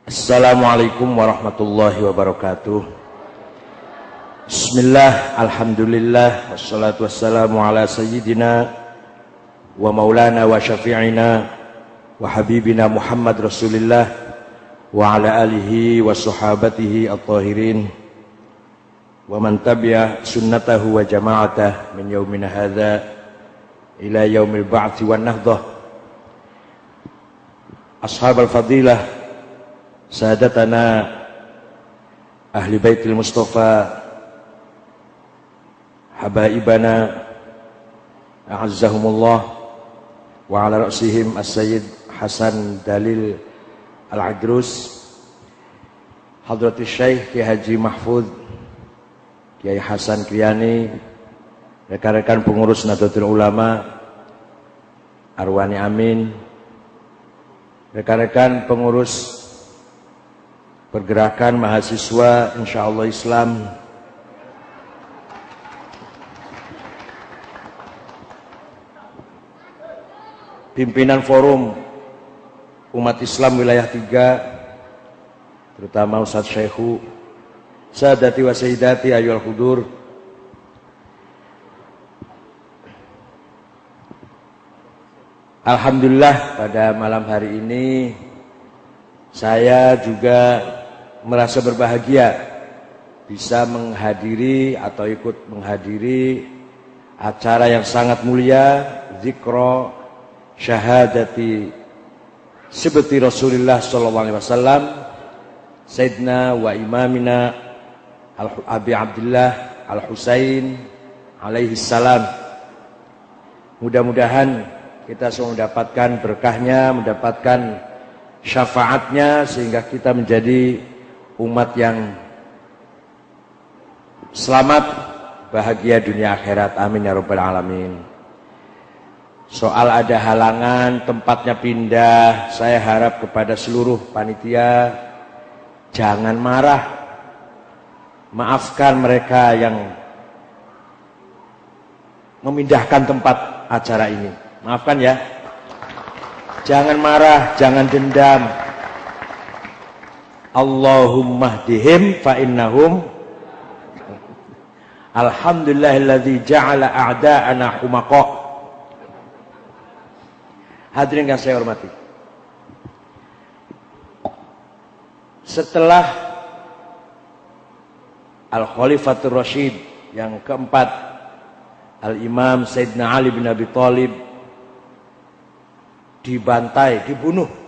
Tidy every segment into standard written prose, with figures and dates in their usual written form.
Assalamualaikum warahmatullahi wabarakatuh. Bismillah, alhamdulillah, wassalatu wassalamu ala sayyidina wa maulana wa syafi'ina wa habibina Muhammad Rasulillah wa ala alihi wa sahabatihi at-tahirin wa man tabi'a sunnatahu wa jama'atah min yaumina hadha ila yaumil ba'thi wan nahdah. Ashabal fadilah, sahadatana ahli baitil Mustafa, habaibana a'azzahumullah, wa ala ra'sihim as-sayyid Hasan Dalil Al-Adrus, hadratis Syekh Kiai Haji Mahfud Kiai Hasan Kriani, rekan-rekan pengurus Nahdlatul Ulama, Arwani Amin, rekan-rekan pengurus pergerakan mahasiswa insyaallah Islam, pimpinan forum umat Islam wilayah 3, terutama Ustadz Syekhu, sadati wa sayyidati ayyuhal hudur, alhamdulillah pada malam hari ini saya juga merasa berbahagia bisa menghadiri atau ikut menghadiri acara yang sangat mulia, zikro syahadati sibti Rasulullah sallallahu alaihi wasallam Sayyidina wa imamina Abi Abdullah Al-Husain alaihi salam. Mudah-mudahan kita semua mendapatkan berkahnya, mendapatkan syafaatnya, sehingga kita menjadi umat yang selamat, bahagia dunia akhirat. Amin ya rabbal alamin. Soal ada halangan tempatnya pindah, saya harap kepada seluruh panitia jangan marah, maafkan mereka yang memindahkan tempat acara ini, maafkan ya. Jangan marah, jangan dendam. Allahumma hdihim fa innahum alhamdulillahilladzi ja'ala a'da'ana humaqa. Hadirin yang saya hormati, setelah Al-Khalifatur Rasyid yang keempat, Al-Imam Sayyidina Ali bin Abi Thalib dibantai, dibunuh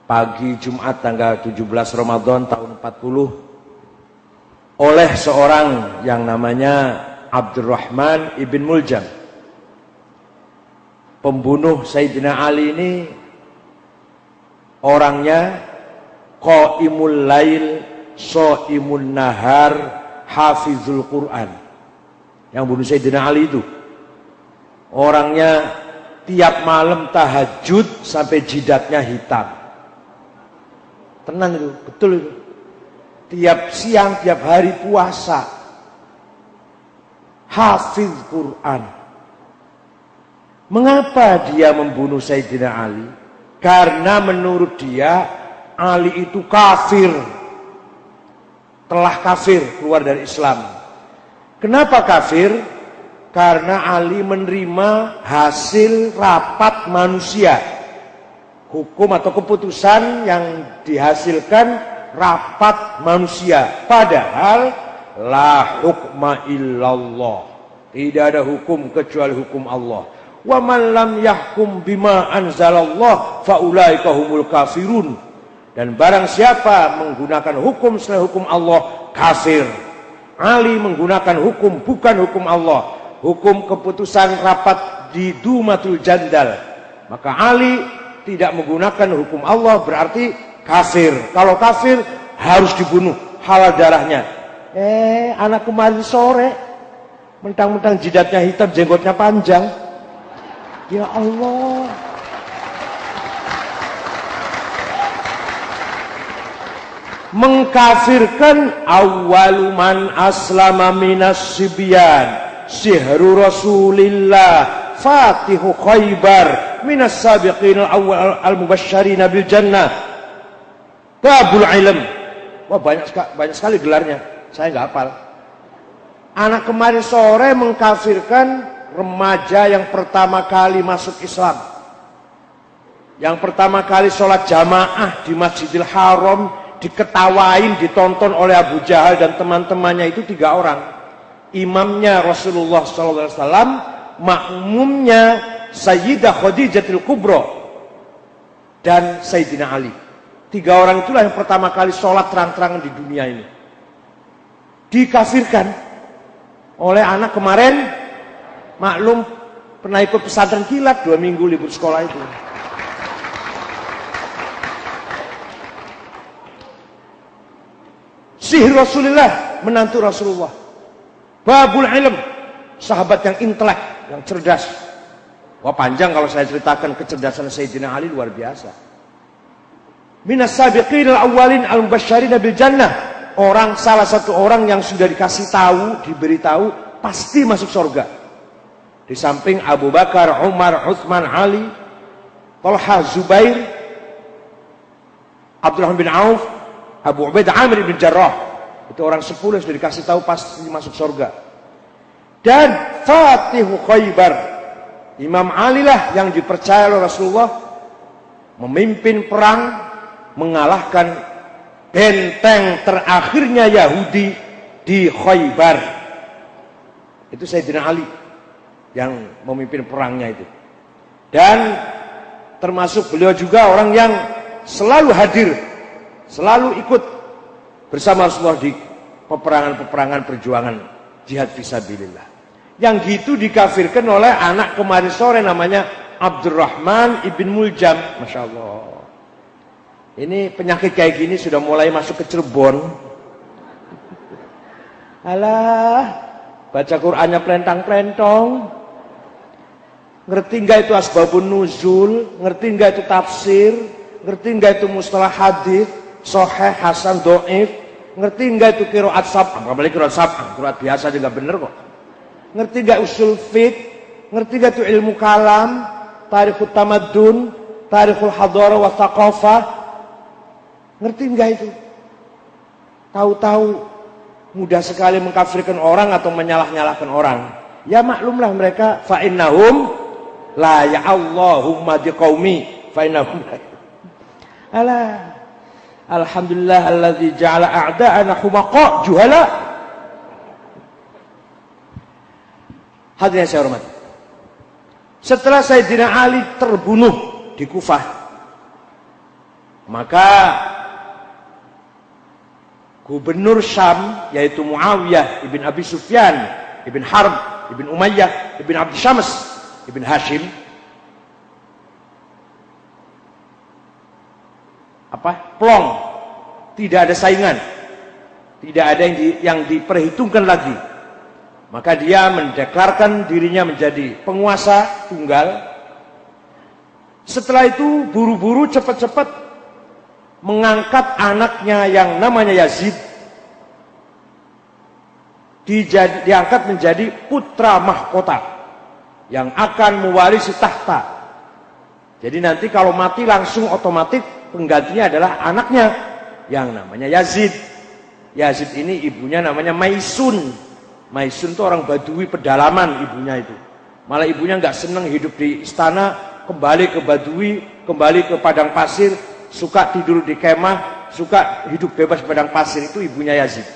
pagi Jumat tanggal 17 Ramadan tahun 40 oleh seorang yang namanya Abdurrahman ibn Muljam. Pembunuh Sayyidina Ali ini orangnya qaimul lail, shaimun nahar, hafizul Quran. Yang bunuh Sayyidina Ali itu orangnya tiap malam tahajud sampai jidatnya hitam. Tenang itu, betul itu. Tiap siang, tiap hari puasa. Hafiz Quran. Mengapa dia membunuh Sayyidina Ali? Karena menurut dia Ali itu kafir. Telah kafir, keluar dari Islam. Kenapa kafir? Karena Ali menerima hasil rapat manusia. Hukum atau keputusan yang dihasilkan rapat manusia. Padahal la hukma illallah. Tidak ada hukum kecuali hukum Allah. Wa man lam yahkum bima anzalallah fa ulaika humul kafirun. Dan barang siapa menggunakan hukum selain hukum Allah, kafir. Ali menggunakan hukum bukan hukum Allah. Hukum keputusan rapat di Dumatul Jandal. Maka Ali tidak menggunakan hukum Allah, berarti kafir. Kalau kafir harus dibunuh, halal darahnya. Anak kemarin sore mentang-mentang jidatnya hitam, jenggotnya panjang. Ya Allah. Mengkafirkan awwaluman aslama minas sibyan Sihru Rasulillah Fatihu Khaybar minas sabiqin al-awwal al-mubashsharina bil jannah. Babul ilm. Wah, banyak sekali gelarnya. Saya nggak hafal. Anak kemarin sore mengkafirkan remaja yang pertama kali masuk Islam. Yang pertama kali sholat jamaah di Masjidil Haram, diketawain, ditonton oleh Abu Jahal dan teman-temannya itu 3 orang. Imamnya Rasulullah SAW, makmumnya Sayyidah Khadijatul Kubra, dan Sayyidina Ali. 3 orang itulah yang pertama kali sholat terang-terangan di dunia ini. Dikafirkan oleh anak kemarin, maklum pernah ikut pesantren kilat 2 minggu libur sekolah itu. Sihir Rasulullah, menantu Rasulullah. Babul ilm, sahabat yang intelek, yang cerdas. Wah, panjang kalau saya ceritakan kecerdasan Sayyidina Ali, luar biasa. Minas sabiqin al-awwalin al-mubasysyirin bil jannah. Salah satu orang yang sudah dikasih tahu, diberitahu pasti masuk surga. Di samping Abu Bakar, Umar, Utsman, Ali, Talha, Zubair, Abdurrahman bin Auf, Abu Ubaidah Amir bin Jarrah. Itu orang 10 yang sudah dikasih tahu pasti masuk surga. Dan Fatihu Khaybar, Imam Ali lah yang dipercaya oleh Rasulullah memimpin perang, mengalahkan benteng terakhirnya Yahudi di Khaybar. Itu Sayyidina Ali yang memimpin perangnya itu. Dan termasuk beliau juga orang yang selalu hadir, selalu ikut bersama Rasulullah di peperangan-peperangan perjuangan jihad fisabilillah. Yang gitu dikafirkan oleh anak kemarin sore namanya Abdurrahman ibn Muljam. Masya Allah. Ini penyakit kayak gini sudah mulai masuk ke Cirebon. Alah, baca Qur'annya pelentang-pelentong. Ngerti nggak itu asbabun nuzul? Ngerti nggak itu tafsir? Ngerti nggak itu mustalah hadis? Sahih, hasan, dhaif? Ngerti nggak itu qiraat sab'ah? Apalagi qiraat sab'ah, qiraat biasa juga bener kok. Ngerti nggak usul fiqh? Ngerti nggak itu ilmu kalam, tarikhut tamaddun, tarikhul hadara wa thaqafah? Ngerti nggak itu? Tahu-tahu mudah sekali mengkafirkan orang atau menyalah-nyalahkan orang. Ya maklumlah mereka fa innahum la ya'allahumma biqaumi fa innahum la. Alah. Alhamdulillah alladzi ja'ala a'da'ana humaqa juhala. Hadirin yang saya hormati. Setelah Sayyidina Ali terbunuh di Kufah, maka gubernur Syam yaitu Muawiyah ibn Abi Sufyan ibn Harb ibn Umayyah ibn Abd Syams ibn Hashim plong, tidak ada saingan, tidak ada yang diperhitungkan lagi. Maka dia mendeklarkan dirinya menjadi penguasa tunggal. Setelah itu buru-buru cepat-cepat mengangkat anaknya yang namanya Yazid, diangkat menjadi putra mahkota yang akan mewarisi tahta. Jadi nanti kalau mati langsung otomatis penggantinya adalah anaknya yang namanya Yazid. Yazid ini ibunya namanya Maisun. Maisun itu orang Badui pedalaman ibunya itu. Malah ibunya nggak senang hidup di istana, kembali ke Badui, kembali ke padang pasir, suka tidur di kemah, suka hidup bebas di padang pasir. Itu ibunya Yazid.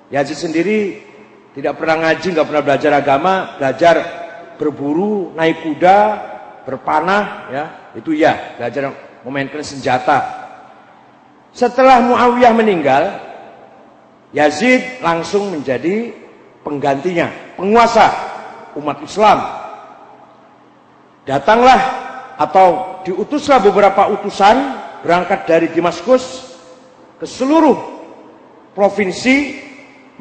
Yazid sendiri tidak pernah ngaji, nggak pernah belajar agama, belajar berburu, naik kuda, berpanah, ya itu ya belajar memainkan senjata. Setelah Muawiyah meninggal, Yazid langsung menjadi penggantinya, penguasa umat Islam. Datanglah atau diutuslah beberapa utusan berangkat dari Damaskus ke seluruh provinsi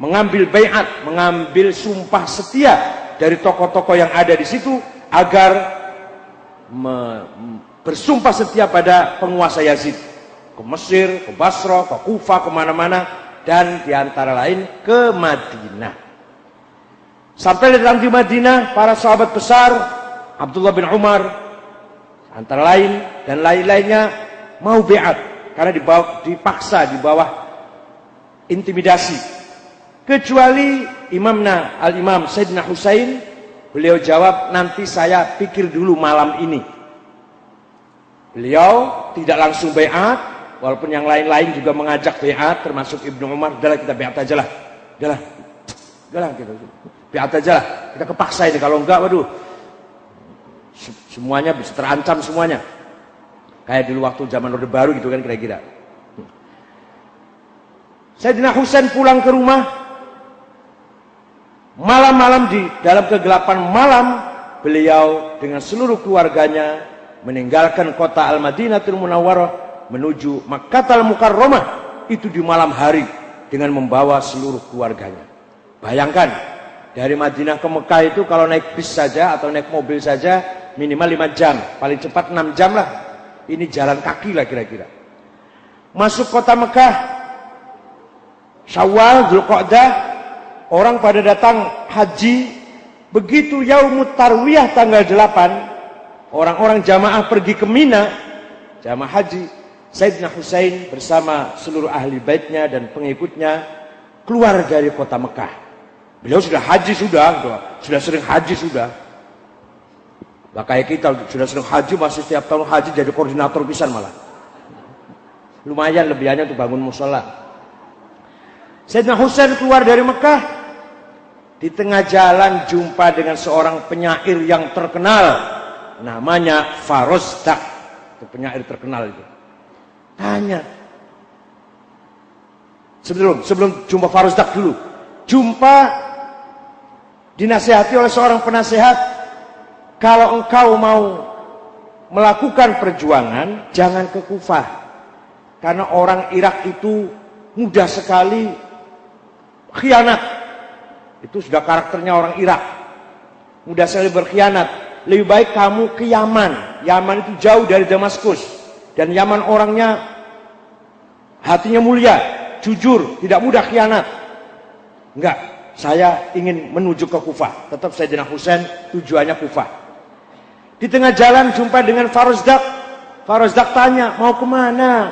mengambil baiat, mengambil sumpah setia dari tokoh-tokoh yang ada di situ agar bersumpah setia pada penguasa Yazid, ke Mesir, ke Basra, ke Kufah, kemana-mana, dan diantara lain ke Madinah. Sampai datang di Madinah, para sahabat besar Abdullah bin Umar antara lain dan lain-lainnya mau baiat karena dipaksa di bawah intimidasi. Kecuali imamna al-imam Sayyidina Husain, beliau jawab, nanti saya pikir dulu malam ini. Beliau tidak langsung baiat, walaupun yang lain-lain juga mengajak baiat, termasuk Ibnu Umar. Udahlah kita baiat aja lah, udahlah kita baiat aja lah. Kita kepaksa ini, kalau enggak, waduh, semuanya bisa terancam semuanya. Kayak dulu waktu zaman Orde Baru gitu kan kira-kira. Sayyidina Husain pulang ke rumah, malam-malam di dalam kegelapan malam, beliau dengan seluruh keluarganya meninggalkan kota Al-Madinatul Munawwarah menuju Makkatul Mukarramah, itu di malam hari dengan membawa seluruh keluarganya. Bayangkan, dari Madinah ke Mekah itu kalau naik bis saja atau naik mobil saja minimal 5 jam, paling cepat 6 jam lah. Ini jalan kaki lah kira-kira. Masuk kota Mekah, Syawal, Dzulqa'dah, orang pada datang haji. Begitu Yaumut Tarwiyah tanggal 8, orang-orang jamaah pergi ke Mina, jamaah haji. Sayyidina Husain bersama seluruh ahli baitnya dan pengikutnya keluar dari kota Mekah. Beliau sudah haji, sudah sering haji sudah. Kayak kita sudah sering haji, masih setiap tahun haji jadi koordinator pisan malah. Lumayan lebihannya untuk bangun mushola. Sayyidina Husain keluar dari Mekah, di tengah jalan jumpa dengan seorang penyair yang terkenal, namanya Farozdak. Itu penyair terkenal itu. Tanya. Sebelum jumpa Farozdak dulu, dinasihati oleh seorang penasehat, kalau engkau mau melakukan perjuangan, jangan ke Kufah. Karena orang Irak itu mudah sekali khianat. Itu sudah karakternya orang Irak. Mudah sekali berkhianat. Lebih baik kamu ke Yaman. Yaman itu jauh dari Damaskus. Dan Yaman orangnya hatinya mulia, jujur, tidak mudah khianat. Enggak, saya ingin menuju ke Kufah. Tetap Sayyidina Husain tujuannya Kufah. Di tengah jalan jumpa dengan Farozdak. Farozdak tanya, mau kemana?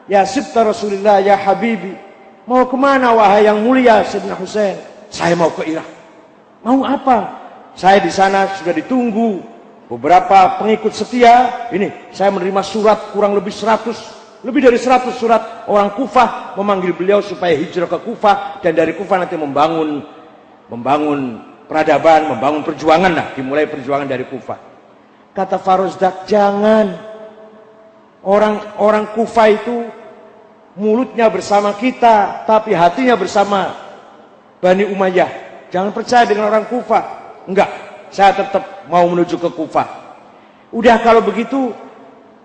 Ya Sibta Rasulullah, ya Habibi. Mau kemana wahai yang mulia Sayyidina Husain? Saya mau ke Irak. Mau apa? Saya di sana sudah ditunggu beberapa pengikut setia. Ini, saya menerima surat kurang lebih dari 100 surat orang Kufah memanggil beliau supaya hijrah ke Kufah, dan dari Kufah nanti membangun peradaban, membangun perjuangan lah, dimulai perjuangan dari Kufah. Kata Farozdak, jangan. Orang Kufah itu mulutnya bersama kita, tapi hatinya bersama Bani Umayyah. Jangan percaya dengan orang Kufah. Enggak, saya tetap mau menuju ke Kufah. Udah kalau begitu,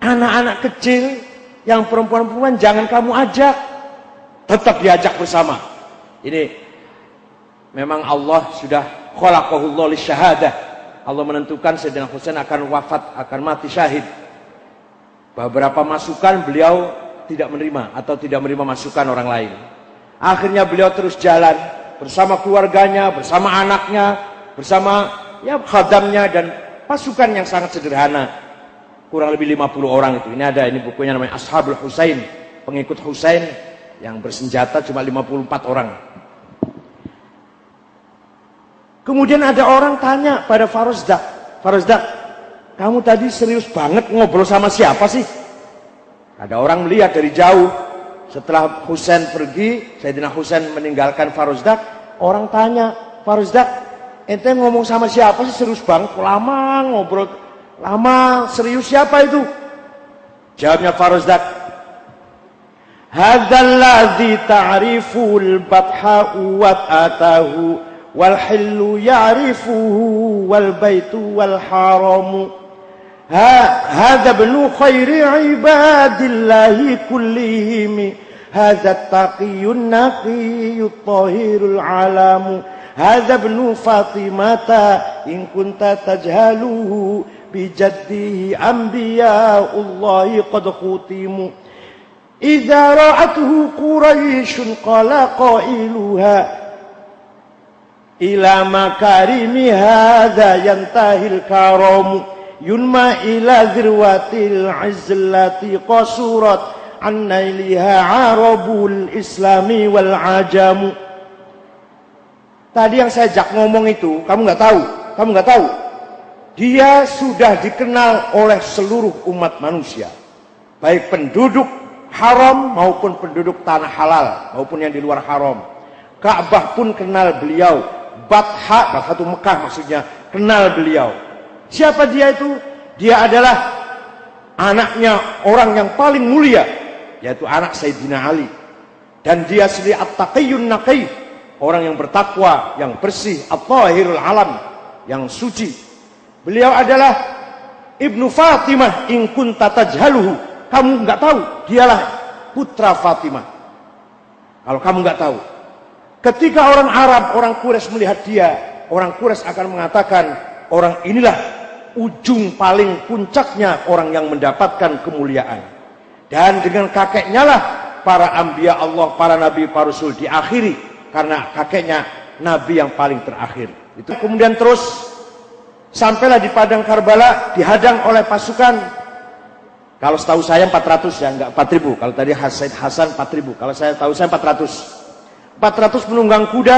anak-anak kecil yang perempuan-perempuan jangan kamu ajak. Tetap diajak bersama. Ini memang Allah sudah khalaqahullah lisyahadah. Allah menentukan Sayyidina Husain akan wafat, akan mati syahid. Beberapa masukan beliau tidak menerima atau tidak menerima masukan orang lain. Akhirnya beliau terus jalan bersama keluarganya, bersama anaknya, bersama khadamnya dan pasukan yang sangat sederhana. Kurang lebih 50 orang itu. Ini bukunya namanya Ashabul Husain, pengikut Husain yang bersenjata cuma 54 orang. Kemudian ada orang tanya pada Farozdak, Farozdak, kamu tadi serius banget ngobrol sama siapa sih? Ada orang melihat dari jauh. Setelah Husain pergi, Sayyidina Husain meninggalkan Farozdak, orang tanya, Farozdak, ente ngomong sama siapa sih, serius banget? Lama ngobrol, lama, serius, siapa itu? Jawabnya Farozdak, hadzal ladzi ta'riful batha'u wa atahu wal hillu ya'rifuhu wal baitu wal haramu hadza ibnu khairi ibadillahi kullihim hadza taqiyun naqiyut tahirul alamu hadza ibnu fatimata in kunta tajhaluhu bijaddihi anbiya'ullahi qad khutimu idza ra'atuhu quraisyun qala qailuha ila makarimi hadza yantahil karamu yunma ila zirwatil izzlati qasurat annailiha arabul islami wal ajamu. Tadi yang saya ajak ngomong itu, kamu nggak tahu. Dia sudah dikenal oleh seluruh umat manusia, baik penduduk haram maupun penduduk tanah halal maupun yang di luar haram. Ka'bah pun kenal beliau, Bathatu Mekah maksudnya kenal beliau. Siapa dia itu? Dia adalah anaknya orang yang paling mulia, yaitu anak Sayyidina Ali. Dan dia sendiri at-taqiyyun naqi, orang yang bertakwa, yang bersih, at-tahirul alam, yang suci. Beliau adalah Ibnu Fatimah in kunta tajhaluhu. Kamu enggak tahu, dialah putra Fatimah. Kalau kamu enggak tahu. Ketika orang Arab, orang Quraisy melihat dia, orang Quraisy akan mengatakan, orang inilah ujung paling puncaknya orang yang mendapatkan kemuliaan. Dan dengan kakeknya lah para anbiya Allah, para nabi, para rasul diakhiri, karena kakeknya nabi yang paling terakhir. Itu kemudian terus sampailah di padang Karbala, dihadang oleh pasukan. Kalau setahu saya 400 ya, enggak 4000. Kalau tadi Said Hasan 4000. Kalau saya tahu saya 400. 400 penunggang kuda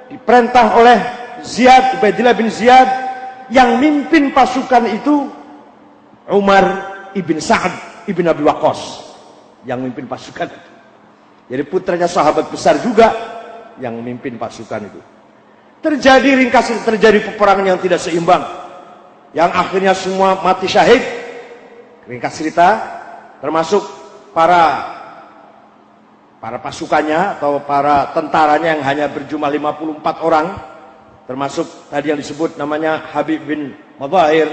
diperintah oleh Ziyad, Ubaidillah bin Ziyad. Yang mimpin pasukan itu Umar ibn Sa'ad ibn Abi Waqqas. Yang mimpin pasukan itu. Jadi putranya sahabat besar juga yang mimpin pasukan itu. Terjadi peperangan yang tidak seimbang, yang akhirnya semua mati syahid. Ringkas cerita, termasuk para pasukannya atau para tentaranya yang hanya berjumlah 54 orang, termasuk tadi yang disebut namanya Habib bin Mudhahir,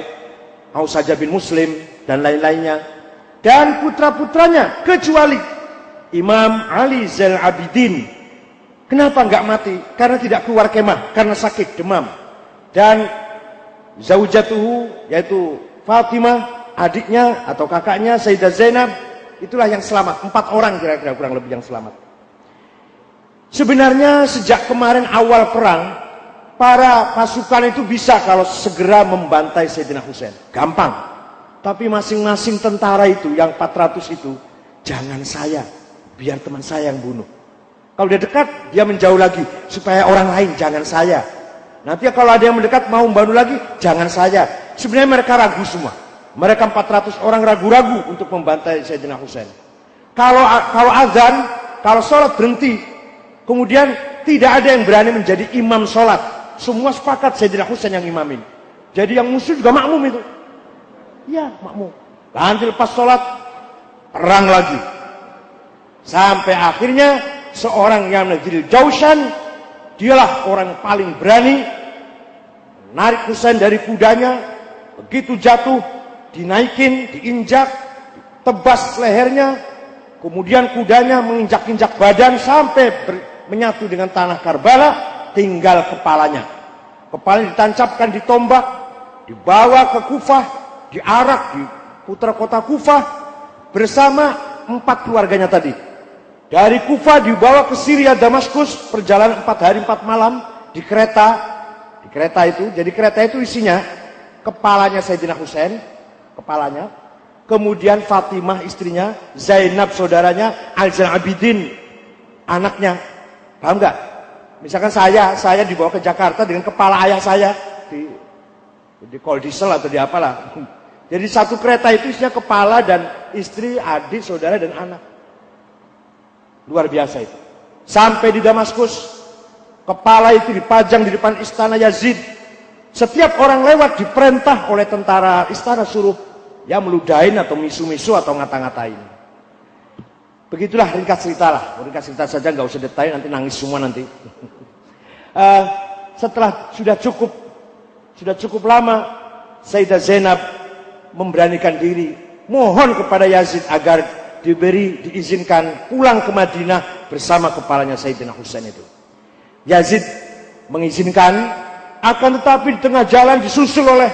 Ausaja bin Muslim dan lain-lainnya, dan putra-putranya kecuali Imam Ali Zainal Abidin. Kenapa enggak mati? Karena tidak keluar kemah, karena sakit demam. Dan zaujatuhu, yaitu Fatimah, adiknya atau kakaknya Sayyidah Zainab, itulah yang selamat. 4 orang kira-kira kurang lebih yang selamat. Sebenarnya sejak kemarin awal perang, para pasukan itu bisa kalau segera membantai Sayyidina Husain, gampang. Tapi masing-masing tentara itu, yang 400 itu, jangan saya, biar teman saya yang bunuh. Kalau dia dekat, dia menjauh lagi. Supaya orang lain, jangan saya. Nanti kalau ada yang mendekat, mau membantu lagi, jangan saya. Sebenarnya mereka ragu semua. Mereka 400 orang ragu-ragu untuk membantai Sayyidina Husain. Kalau azan, kalau sholat berhenti, kemudian tidak ada yang berani menjadi imam sholat. Semua sepakat Sayyidina Husain yang imamin. Jadi yang musuh juga makmum itu. Ya, makmum. Nanti lepas sholat, perang lagi. Sampai akhirnya seorang yang Yazid Jausan, dialah orang paling berani menarik Husain dari kudanya. Begitu jatuh, dinaikin, diinjak, tebas lehernya, kemudian kudanya menginjak-injak badan sampai menyatu dengan tanah Karbala, tinggal kepalanya. Kepalanya ditancapkan di tombak, dibawa ke Kufah, diarak di putra kota Kufah bersama 4 keluarganya tadi. Dari Kufah dibawa ke Syria, Damaskus, perjalanan 4 hari 4 malam di kereta. Di kereta itu, jadi kereta itu isinya kepalanya Sayyidina Husain, kepalanya, kemudian Fatimah istrinya, Zainab saudaranya, Ali Zainal Abidin anaknya. Paham nggak? Misalkan saya dibawa ke Jakarta dengan kepala ayah saya di Koldiesel atau di apalah. Jadi satu kereta itu isinya kepala dan istri, adik, saudara dan anak. Luar biasa itu. Sampai di Damaskus, kepala itu dipajang di depan istana Yazid. Setiap orang lewat diperintah oleh tentara istana suruh ya meludahin atau misu-misu atau ngata-ngatain. Begitulah ringkas cerita lah. Ringkas cerita saja, nggak usah detail, nanti nangis semua nanti. Setelah sudah cukup lama, Sayyidah Zainab memberanikan diri, mohon kepada Yazid agar diizinkan pulang ke Madinah bersama kepalanya Sayyidina Husain itu. Yazid mengizinkan, akan tetapi di tengah jalan disusul oleh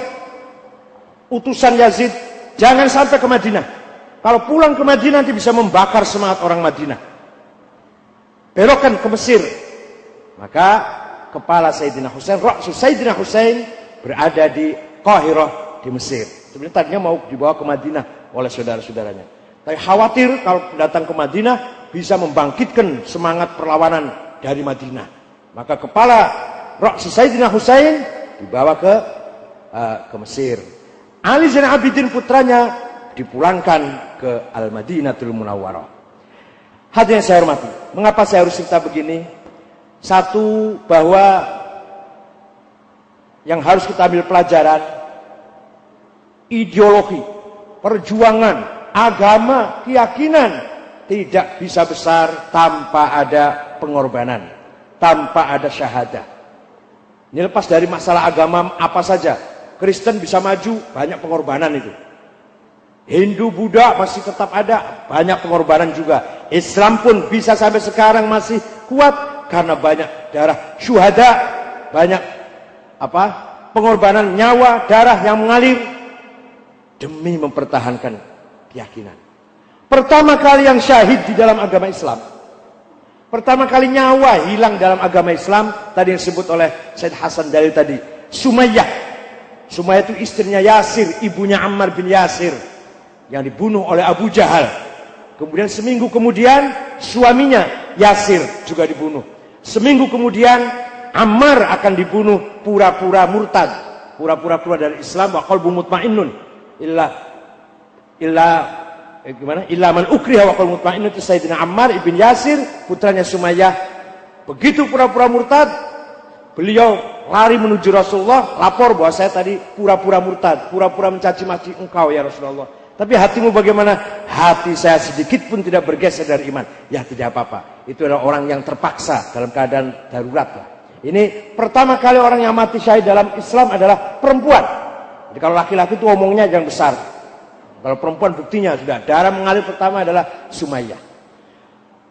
utusan Yazid, jangan sampai ke Madinah. Kalau pulang ke Madinah nanti bisa membakar semangat orang Madinah. Belokkan ke Mesir. Maka kepala Sayyidina Husain, Ra'su Sayyidina Husain berada di Qahirah di Mesir. Sebenarnya tadinya mau dibawa ke Madinah oleh saudara-saudaranya. Tapi khawatir kalau datang ke Madinah bisa membangkitkan semangat perlawanan dari Madinah. Maka kepala Ra's Sayyidina Husain dibawa ke Mesir. Ali Zainal Abidin putranya dipulangkan ke Al-Madinatul Munawwarah. Hadirin yang saya hormati, mengapa saya harus cerita begini? Satu, bahwa yang harus kita ambil pelajaran, ideologi, perjuangan, agama, keyakinan tidak bisa besar tanpa ada pengorbanan, tanpa ada syahadah. Ini lepas dari masalah agama apa saja. Kristen bisa maju, banyak pengorbanan itu. Hindu, Buddha masih tetap ada, banyak pengorbanan juga. Islam pun bisa sampai sekarang masih kuat karena banyak darah syuhada, banyak pengorbanan nyawa, darah yang mengalir demi mempertahankan keyakinan. Pertama kali yang syahid di dalam agama Islam, pertama kali nyawa hilang dalam agama Islam, tadi yang disebut oleh Said Hasan Dalil tadi, Sumayyah. Sumayyah itu istrinya Yasir, ibunya Ammar bin Yasir, yang dibunuh oleh Abu Jahal. Kemudian seminggu kemudian suaminya Yasir juga dibunuh. Seminggu kemudian Ammar akan dibunuh pura-pura murtad, pura-pura keluar dari Islam. Wa qalbu mutmainnun illa man ukriha wa qalbu mutmainnun, itu Sayyidina Ammar ibn Yasir, putranya Sumayyah. Begitu pura-pura murtad, beliau lari menuju Rasulullah, lapor bahwa saya tadi pura-pura murtad, pura-pura mencaci maki engkau ya Rasulullah. Tapi hatimu bagaimana? Hati saya sedikit pun tidak bergeser dari iman. Ya tidak apa-apa. Itu adalah orang yang terpaksa dalam keadaan darurat lah. Ini pertama kali orang yang mati syahid dalam Islam adalah perempuan. Jadi kalau laki-laki itu omongnya jangan besar. Kalau perempuan buktinya sudah. Darah mengalir pertama adalah Sumayyah.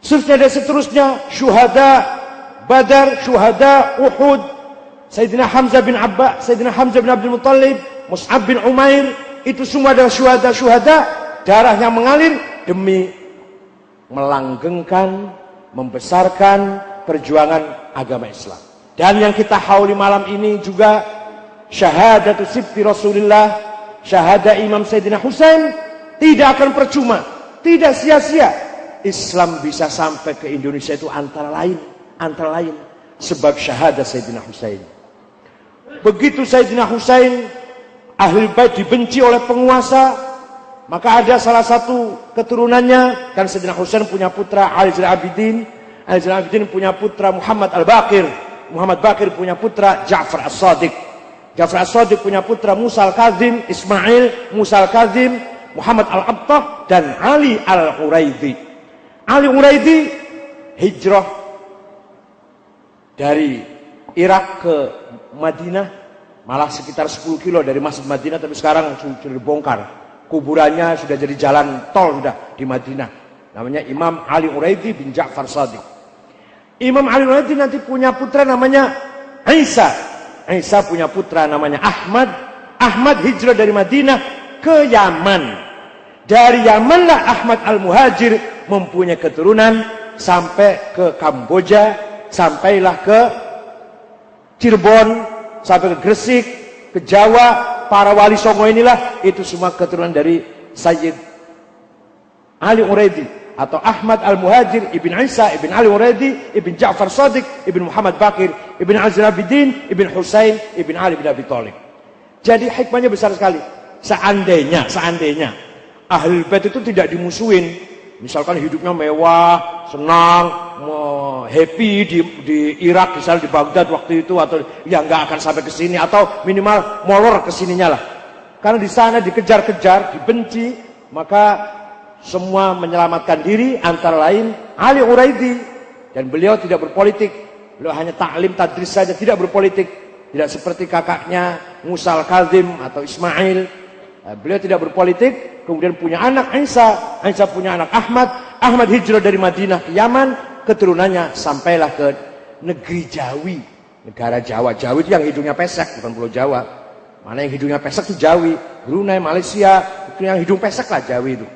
Seterusnya syuhada Badar, syuhada Uhud, Sayyidina Hamzah bin Abdul Muttalib, Mus'ab bin Umair, itu semua adalah syuhada, darah yang mengalir demi melanggengkan, membesarkan perjuangan agama Islam. Dan yang kita hauli malam ini juga syahadatu sibti Rasulullah, syahadah Imam Sayyidina Husain, tidak akan percuma, tidak sia-sia. Islam bisa sampai ke Indonesia itu antara lain sebab syahadah Sayyidina Husain. Begitu Sayyidina Husain Ahlul Bait dibenci oleh penguasa, maka ada salah satu keturunannya, kan Sayyidina Husain punya putra Ali Zainal Abidin, Ali Zainal Abidin punya putra Muhammad Al-Baqir, Muhammad Baqir punya putra Ja'far As-Shadiq, Ja'far As-Shadiq punya putra Musa Al-Kazim, Ismail Musa Al-Kazim, Muhammad Al-Abtah, dan Ali Al-Uraidi. Ali Uraidi hijrah dari Irak ke Madinah, malah sekitar 10 kilo dari Masjid Madinah, tapi sekarang sudah dibongkar. Kuburannya sudah jadi jalan tol sudah di Madinah. Namanya Imam Ali Uraidi bin Ja'far Shadiq. Imam Ali Uraidi nanti punya putra namanya Isa. Isa punya putra namanya Ahmad. Ahmad hijrah dari Madinah ke Yaman. Dari Yamanlah Ahmad Al-Muhajir mempunyai keturunan sampai ke Kamboja, sampailah ke Cirebon, sampai ke Gresik, ke Jawa. Para wali songo inilah itu semua keturunan dari Sayyid Ali Uraidi atau Ahmad Al-Muhajir ibn Isa ibn Ali Uraidi ibn Ja'far Shadiq ibn Muhammad Baqir ibn Ali Zainal Abidin ibn Husain ibn Ali bin Abi Thalib. Jadi hikmahnya besar sekali. Seandainya Ahlul Bait itu tidak dimusuhin, misalkan hidupnya mewah, senang, happy di Irak, misalnya di Baghdad waktu itu, atau ya nggak akan sampai ke sini, atau minimal molor ke sininya lah. Karena di sana dikejar-kejar, dibenci, maka semua menyelamatkan diri, antara lain Ali Uraidi, dan beliau tidak berpolitik, beliau hanya ta'lim tadris saja, tidak berpolitik, tidak seperti kakaknya Musa Al-Kazim atau Ismail. Beliau tidak berpolitik, kemudian punya anak Isa, Isa punya anak Ahmad, Ahmad hijrah dari Madinah ke Yaman, keturunannya sampailah ke negeri Jawi, negara Jawa. Jawi itu yang hidungnya pesek, bukan Pulau Jawa. Mana yang hidungnya pesek itu Jawi, Brunei, Malaysia, itu yang hidung pesek lah Jawi itu.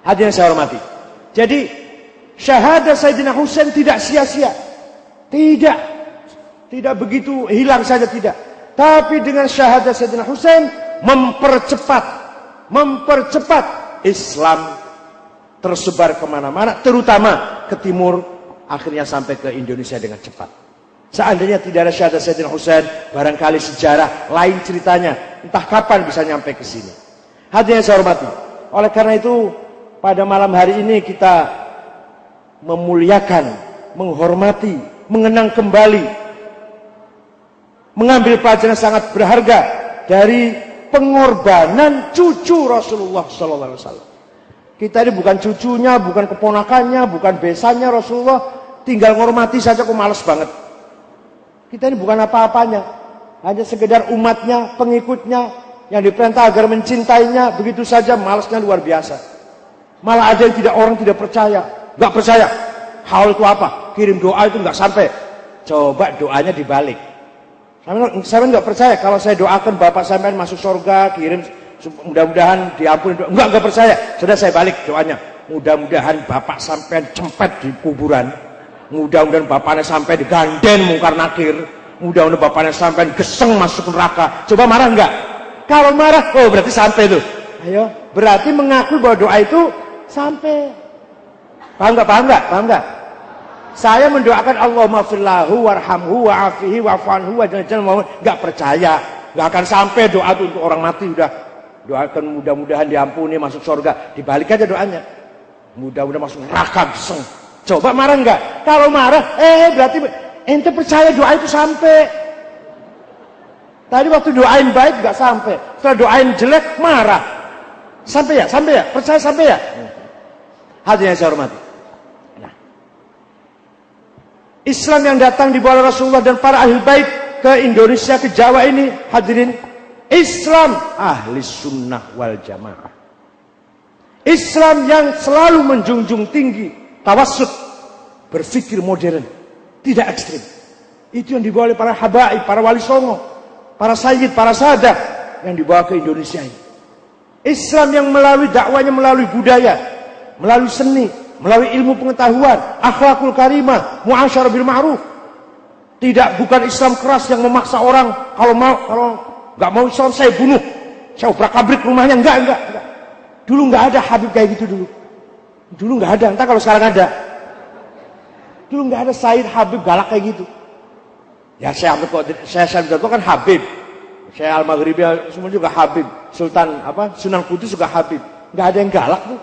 Hadirin yang saya hormati. Jadi syahadah Sayyidina Husain tidak sia-sia, tidak begitu hilang saja, tidak. Tapi dengan syahadah Sayyidina Husain mempercepat Islam tersebar kemana-mana, terutama ke timur, akhirnya sampai ke Indonesia dengan cepat. Seandainya tidak ada syahadat Sayyidina Husain, barangkali sejarah lain ceritanya, entah kapan bisa nyampe ke sini. Hadirin saya hormati. Oleh karena itu, pada malam hari ini kita memuliakan, menghormati, mengenang kembali, mengambil pelajaran sangat berharga dari pengorbanan cucu Rasulullah SAW. Kita ini bukan cucunya, bukan keponakannya, bukan besannya Rasulullah, tinggal ngormati saja kok males banget. Kita ini bukan apa-apanya, hanya sekedar umatnya, pengikutnya, yang diperintah agar mencintainya, begitu saja malesnya luar biasa. Malah ada yang orang tidak percaya, nggak percaya. Haul itu apa? Kirim doa itu nggak sampai. Coba doanya dibalik. Saya nggak percaya kalau saya doakan bapak sampean masuk surga, kirim mudah-mudahan diampuni. Nggak percaya. Sudah saya balik doanya. Mudah-mudahan bapak sampean cempet di kuburan. Mudah-mudahan bapaknya sampai diganden mungkar nakir. Mudah-mudahan bapaknya sampai geseng masuk neraka. Coba marah enggak? Kalau marah, oh berarti sampai tuh. Ayo, berarti mengakui bahwa doa itu sampai. Paham enggak? Paham enggak? Paham enggak? Saya mendoakan Allahumma firlahu warhamhu wa'afihi wa'fanhu wa jangan enggak percaya. Enggak akan sampai doa itu untuk orang mati udah. Doakan mudah-mudahan diampuni masuk surga. Dibalik aja doanya. Mudah-mudahan masuk neraka geseng. Coba marah enggak? Kalau marah, berarti ente percaya doa itu sampai. Tadi waktu doain baik enggak sampai. Setelah doain jelek, marah. Sampai ya? Sampai ya? Percaya sampai ya? Hadirin yang saya hormati. Nah, Islam yang datang di bawah Rasulullah dan para ahli bait ke Indonesia, ke Jawa ini, hadirin, Islam ahli sunnah wal jamaah. Islam yang selalu menjunjung tinggi tawassut, berpikir modern, tidak ekstrim. Itu yang dibawa oleh para habaib, para wali songo, para sayyid, para sadah yang dibawa ke Indonesia ini. Islam yang melalui dakwanya, melalui budaya, melalui seni, melalui ilmu pengetahuan, akhlakul karimah, muasyarah bil ma'ruf. Bukan Islam keras yang memaksa orang kalau nggak mau Islam saya bunuh, saya obrak-abrik rumahnya, enggak. Dulu nggak ada Habib kayak gitu dulu. Dulu nggak ada, entah kalau sekarang ada. Dulu nggak ada Said Habib galak kayak gitu. Ya saya kan Habib, saya Al-Maghribi semua juga Habib, Sunan Kudus juga Habib. Nggak ada yang galak tuh.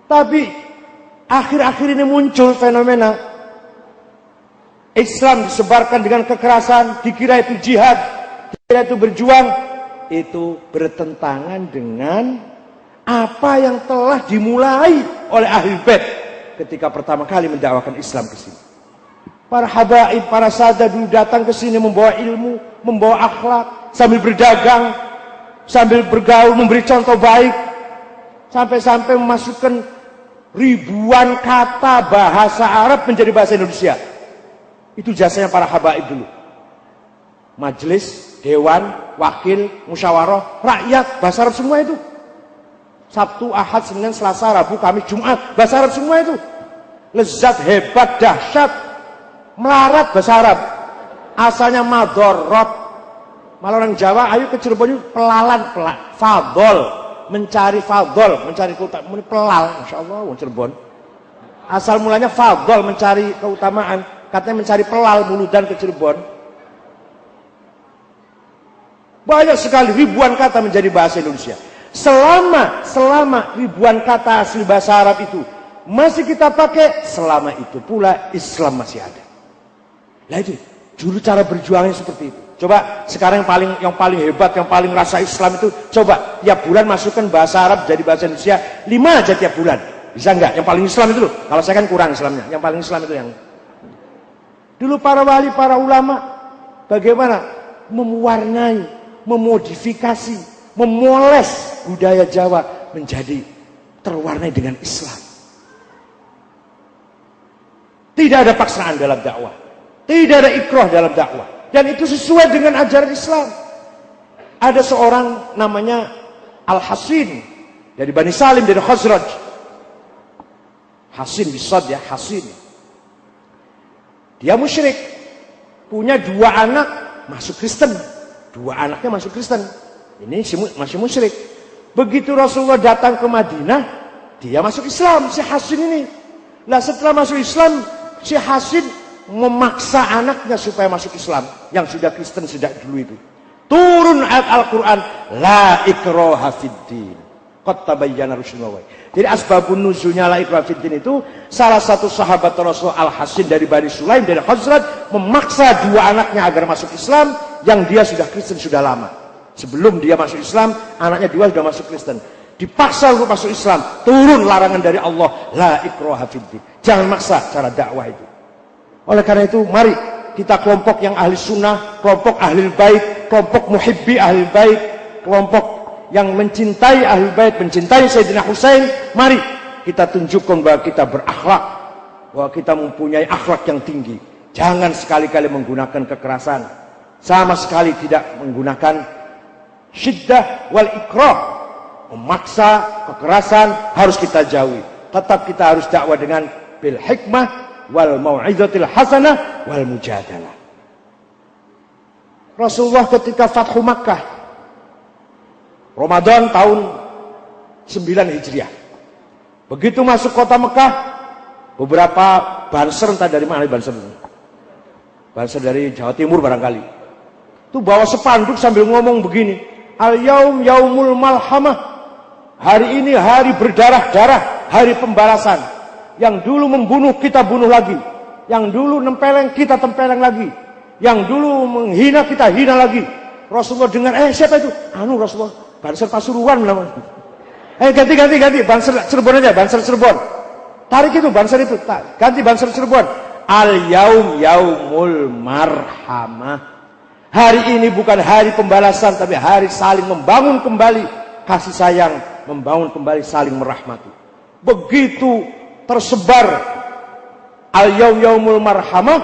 Tapi akhir-akhir ini muncul fenomena Islam disebarkan dengan kekerasan, dikira itu jihad, dikira itu berjuang, itu bertentangan dengan apa yang telah dimulai oleh ahli bait ketika pertama kali mendakwakan Islam ke sini. Para habaib, para sadah dulu datang ke sini membawa ilmu, membawa akhlak, sambil berdagang, sambil bergaul, memberi contoh baik, sampai-sampai memasukkan ribuan kata bahasa Arab menjadi bahasa Indonesia. Itu jasanya para habaib dulu. Majelis, dewan, wakil, musyawarah, rakyat, bahasa Arab semua itu. Sabtu, Ahad, Senin, Selasa, Rabu, Kamis, Jumat, bahasa Arab semua itu. Lezat, hebat, dahsyat, melarat bahasa Arab. Asalnya madorot. Malah orang Jawa, ayo ke Cirebon pelalan, fadol, mencari fadol, mencari keutamaan, pelal, Masya Allah, Cirebon. Asal mulanya fadol, mencari keutamaan, katanya mencari pelal buludan ke Cirebon. Banyak sekali, ribuan kata menjadi bahasa Indonesia. Selama ribuan kata asli bahasa Arab itu masih kita pakai, selama itu pula Islam masih ada. Nah itu, dulu cara berjuangnya seperti itu. Coba sekarang yang paling hebat, yang paling rasa Islam itu, coba tiap bulan masukkan bahasa Arab jadi bahasa Indonesia 5 aja tiap bulan. Bisa enggak? Yang paling Islam itu loh. Kalau saya kan kurang Islamnya. Yang paling Islam itu yang dulu para wali, para ulama bagaimana mewarnai, memodifikasi, memoles budaya Jawa menjadi terwarnai dengan Islam. Tidak ada paksaan dalam dakwah, tidak ada ikrah dalam dakwah, dan itu sesuai dengan ajaran Islam. Ada seorang namanya Al-Hasin dari Bani Salim, dari Khazraj. Hasin bisad ya, Hasin. Dia musyrik, punya 2 anak masuk Kristen, 2 anaknya masuk Kristen. Ini masih musyrik. Begitu Rasulullah datang ke Madinah, dia masuk Islam, si Hasin ini. Nah setelah masuk Islam, si Hasin memaksa anaknya supaya masuk Islam. Yang sudah Kristen sejak dulu itu. Turun ayat Al-Quran, La ikraha fiddin. Qad tabayyana rusydu. Jadi asbabun nuzulnya la ikraha fiddin itu, salah satu sahabat Rasul Al-Hasin dari Bani Sulaim, dari Khazraj, memaksa dua anaknya agar masuk Islam, yang dia sudah Kristen sudah lama. Sebelum dia masuk Islam, anaknya dua sudah masuk Kristen. Dipaksa untuk masuk Islam. Turun larangan dari Allah. La ikraha fiddin. Jangan maksa cara dakwah itu. Oleh karena itu, mari kita kelompok yang ahli sunnah, kelompok ahli bait, kelompok muhibbi ahli bait, kelompok yang mencintai ahli bait, mencintai Sayyidina Husain. Mari kita tunjukkan bahwa kita berakhlak, bahwa kita mempunyai akhlak yang tinggi. Jangan sekali-kali menggunakan kekerasan. Sama sekali tidak menggunakan syiddah wal ikrah, memaksa, kekerasan harus kita jauhi. Tetap kita harus dakwah dengan bil hikmah wal mau'izatil hasanah wal mujadalah. Rasulullah ketika Fathu Makkah Ramadan tahun 9 Hijriah, begitu masuk kota Mekah, beberapa banser entah dari mana, banser dari Jawa Timur barangkali, itu bawa spanduk sambil ngomong begini, Al-yaum yaumul malhamah. Hari ini hari berdarah-darah, hari pembalasan. Yang dulu membunuh kita bunuh lagi. Yang dulu nempeleng kita tempeleng lagi. Yang dulu menghina kita hina lagi. Rasulullah dengar, siapa itu? Rasulullah, Banser Pasuruan namanya. Ganti. Banser Cirebon aja, Banser Cirebon. Tarik itu Banser itu, ganti Banser Cirebon. Al-yaum yaumul marhamah. Hari ini bukan hari pembalasan, tapi hari saling membangun kembali kasih sayang, membangun kembali saling merahmati. Begitu tersebar al-yaum yaumul marhamah,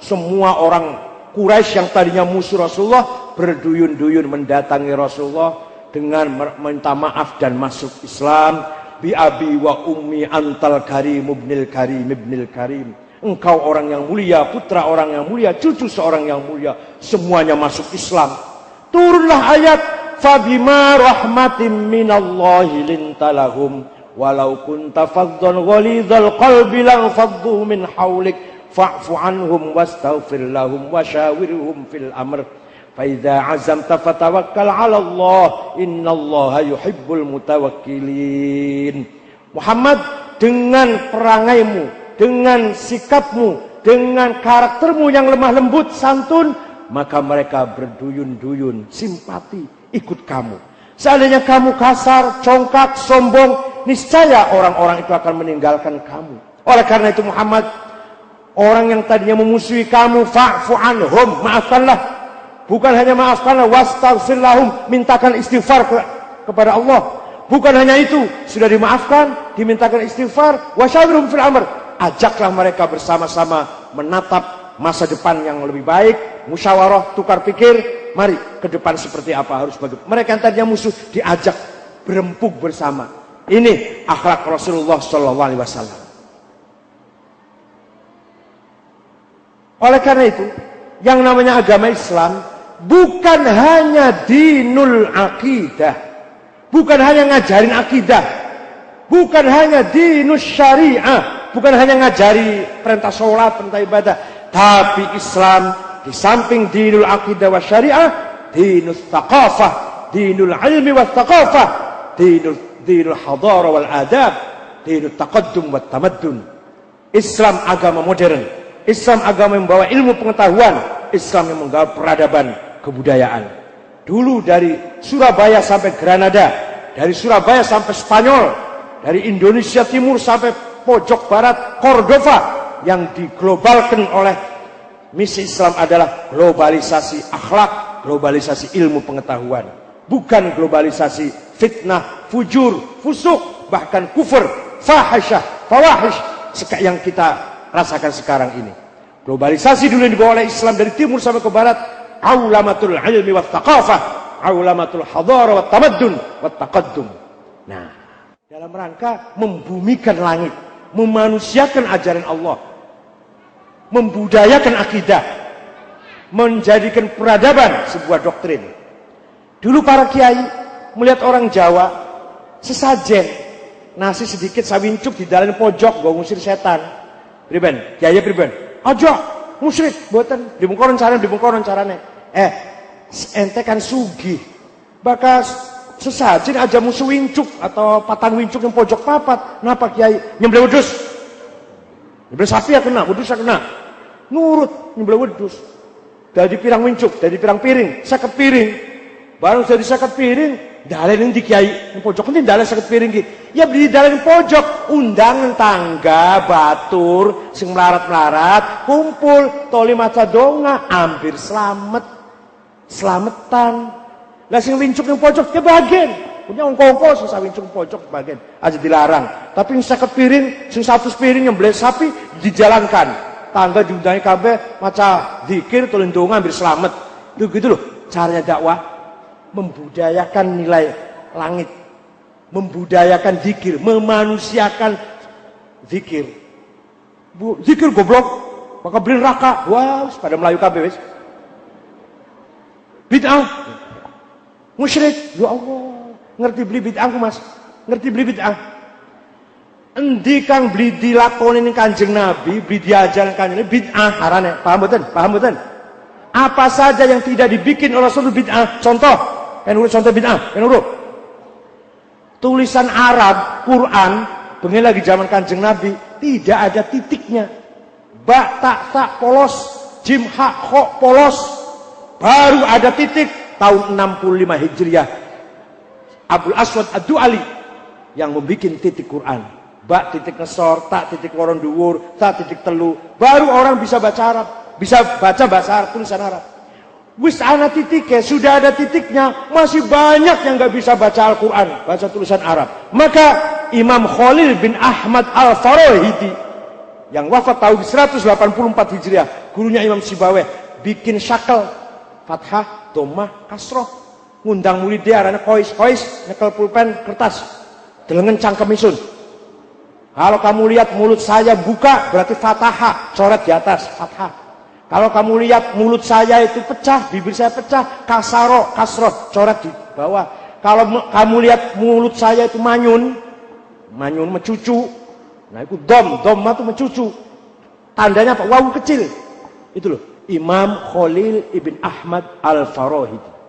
semua orang Quraisy yang tadinya musuh Rasulullah berduyun-duyun mendatangi Rasulullah dengan minta maaf dan masuk Islam. Bi abi wa ummi antal karim ibnil karim ibnil karim. Engkau orang yang mulia, putra orang yang mulia, cucu seorang yang mulia, semuanya masuk Islam. Turunlah ayat, fabima rahmatim minallahi lintalahum walau kunta faddan ghalidhal qalbi lan faddu min haulik fa'fu anhum wastaghfir lahum wasyawirhum fil amr fa idza azamta fatawakkal 'ala Allah innallaha yuhibbul mutawakkilin. Muhammad, dengan perangaimu, dengan sikapmu, dengan karaktermu yang lemah lembut, santun, maka mereka berduyun-duyun, simpati, ikut kamu. Seandainya kamu kasar, congkak, sombong, niscaya orang-orang itu akan meninggalkan kamu. Oleh karena itu Muhammad, orang yang tadinya memusuhi kamu, fa'fu anhum, maafkanlah. Bukan hanya maafkanlah, wastaghfir lahum, mintakan istighfar kepada Allah. Bukan hanya itu, sudah dimaafkan, dimintakan istighfar, wasyawirhum fil amr. Ajaklah mereka bersama-sama menatap masa depan yang lebih baik, musyawarah, tukar pikir, mari ke depan seperti apa harus bagaimana. Mereka yang tadinya musuh diajak berempuk bersama. Ini akhlak Rasulullah SAW. Oleh karena itu, yang namanya agama Islam bukan hanya dinul akidah, bukan hanya ngajarin akidah, bukan hanya dinus syariah, bukan hanya ngajari perintah sholat, perintah ibadah, tapi Islam di samping dinul akidah wa syariah, dinul thaqafah, dinul ilmi wa thaqafah, dinul hadara wal adab, dinul taqaddum wa tamaddun. Islam agama modern, Islam agama yang membawa ilmu pengetahuan, Islam yang membawa peradaban kebudayaan. Dulu dari Surabaya sampai Granada, dari Surabaya sampai Spanyol, dari Indonesia Timur sampai pojok barat Cordova, yang diglobalkan oleh misi Islam adalah globalisasi akhlak, globalisasi ilmu pengetahuan, bukan globalisasi fitnah, fujur, fusuk, bahkan kufur, fahisyah, fawahish yang kita rasakan sekarang ini. Globalisasi dulu yang dibawa oleh Islam dari timur sampai ke barat, aulamatul ilmi wa thaqafah, aulamatul hadara wa tamaddun wa taqaddum. Nah, dalam rangka membumikan langit, memanusiakan ajaran Allah, membudayakan akidah, menjadikan peradaban sebuah doktrin. Dulu para kiai melihat orang Jawa sesajen, nasi sedikit sawincuk di dalam pojok gue ngusir setan. Priben, kiai priben. Aja musyrik buatan dibungkoron carane. Ente kan sugih. Bakas sesajen aja musuh wincuk atau patang wincuk yang pojok papat. Napa kiai nyembelih wedhus? Nyembelih sapi ya kena, wedhus ya kena. Nurut nyembelih wedhus. Dari pirang wincuk, dari pirang piring, 50 piring. Barang jadi 50 piring, dalen di kiai, yang pojok nanti dalen 50 piring ki. Ya beli dalen pojok, undangan tangga, batur, sing melarat-melarat, kumpul, toli maca donga, hampir selamatan. Lah sing wincuk yang pojok ya bagian. Punya ongko-ongko susah wincuk pojok bagian, aja dilarang. Tapi yang 50 piring, sing 100 piring yang beli sapi dijalankan. Tangga diundangi kabeh maca zikir tulung donga hampir selamat. Itu gitu loh caranya dakwah, membudayakan nilai langit, membudayakan zikir, memanusiakan zikir. Zikir goblok, maka beli neraka. Wah, pada Melayu kabeh wis. Bid'ah. Musyrik. Ya Allah, ngerti beli bid'ah Mas? Ngerti beli bid'ah? Endi kang beli dilakoni ning Kanjeng Nabi, beli diajaran Kanjeng Nabi bid'ah arane. Paham mboten? Paham mboten? Apa saja yang tidak dibikin oleh Rasul bid'ah. Contoh, contoh bid'ah, tulisan Arab Quran, bengi lagi zaman Kanjeng Nabi, tidak ada titiknya. Ba tak polos, jim ha kho polos. Baru ada titik tahun 65 Hijriah. Abdul Aswad Ad-Du'ali yang membuat titik Quran. Ba titik ngesor, tak titik woron dhuwur, tak titik telu. Baru orang bisa baca Arab, bisa baca bahasa Arab, tulisan Arab. Wis ana titiknya, sudah ada titiknya, masih banyak yang nggak bisa baca Al-Quran, baca tulisan Arab. Maka Imam Khalil bin Ahmad Al-Farahidi yang wafat tahun 184 Hijriah, gurunya Imam Sibaweh, bikin syakal fathah, dhammah, kasroh, ngundang muridnya arane kois, nyekel pulpen kertas, delengen cangkem isun. Kalau kamu lihat mulut saya buka, berarti fathah, coret di atas, fathah. Kalau kamu lihat mulut saya itu pecah, bibir saya pecah, kasroh, coret di bawah. Kalau kamu lihat mulut saya itu manyun mencucu, nah itu dom itu mencucu. Tandanya apa? Wawu kecil. Itu loh, Imam Khalil ibn Ahmad Al-Farahidi.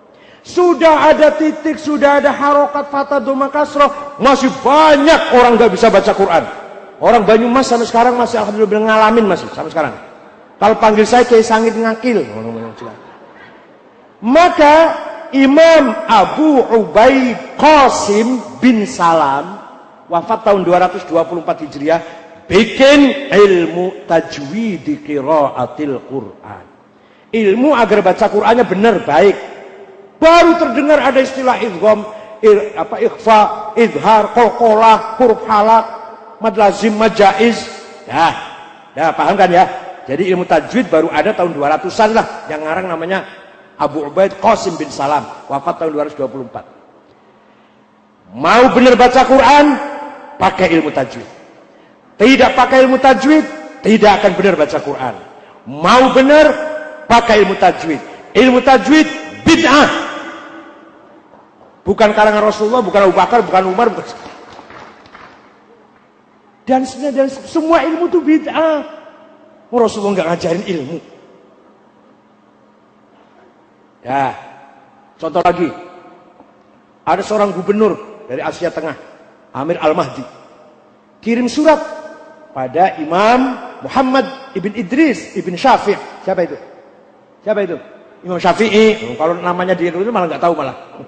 Sudah ada titik, sudah ada harokat, fathah, dhamma, kasroh, masih banyak orang nggak bisa baca Quran. Orang Banyumas sampai sekarang masih alhamdulillah ngalamin masih sampai sekarang. Kalau panggil saya Kiai Sangit Ngakil. Maka Imam Abu Ubaid Qasim bin Salam wafat tahun 224 Hijriah, bikin ilmu tajwid qiraatil Quran. Ilmu agar baca Qurannya benar baik. Baru terdengar ada istilah idgham, ikhfa, idhar, qalqalah, huruf halak, mad lazim, mad jaiz. Dah paham kan ya? Jadi ilmu tajwid baru ada tahun 200-an lah, yang ngarang namanya Abu Ubaid Qasim bin Salam, wafat tahun 224. Mau benar baca Quran, pakai ilmu tajwid. Tidak pakai ilmu tajwid, tidak akan benar baca Quran. Mau benar, pakai ilmu tajwid. Ilmu tajwid bid'ah. Bukan karangan Rasulullah, bukan Abu Bakar, bukan Umar, bukan. Dan semua ilmu itu bid'ah. Rasulullah nggak ngajarin ilmu. Ya, contoh lagi. Ada seorang gubernur dari Asia Tengah, Amir Al-Mahdi, kirim surat pada Imam Muhammad ibn Idris ibn Syafi'i. Siapa itu? Imam Syafi'i. Kalau namanya dia dulu malah nggak tahu malah.